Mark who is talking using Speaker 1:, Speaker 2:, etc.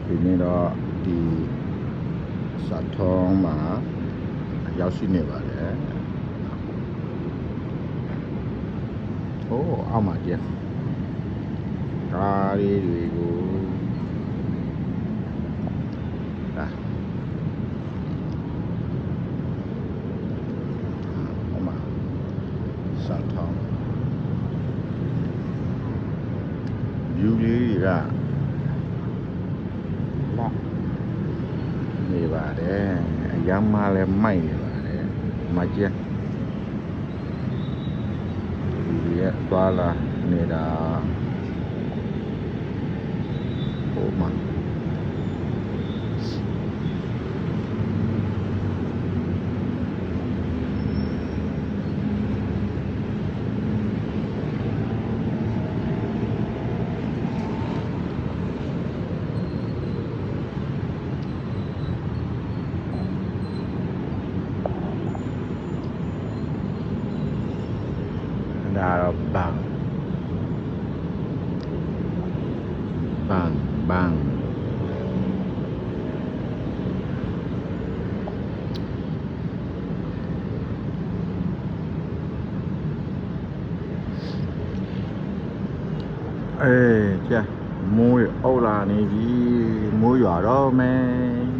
Speaker 1: ဒီနေ့တော့ဒီစာထုံးမှာရောက်ရှိနေပါတယ်ဟိုးအောက်မှာကြည့်ကားလေးတွေကိုဒါဟိုမှာစာထုံးယူလေးတွေကနေပါတယ်အရမ်းမှလည်းမိုက်နေပါတယ်မကျန်ဒီရက်သွားလာနေတာဟိုမှာဒါတော့ဘန်အေးကြာမိုးအုပ်လာနေပြီမိုးရွာတော့မယ်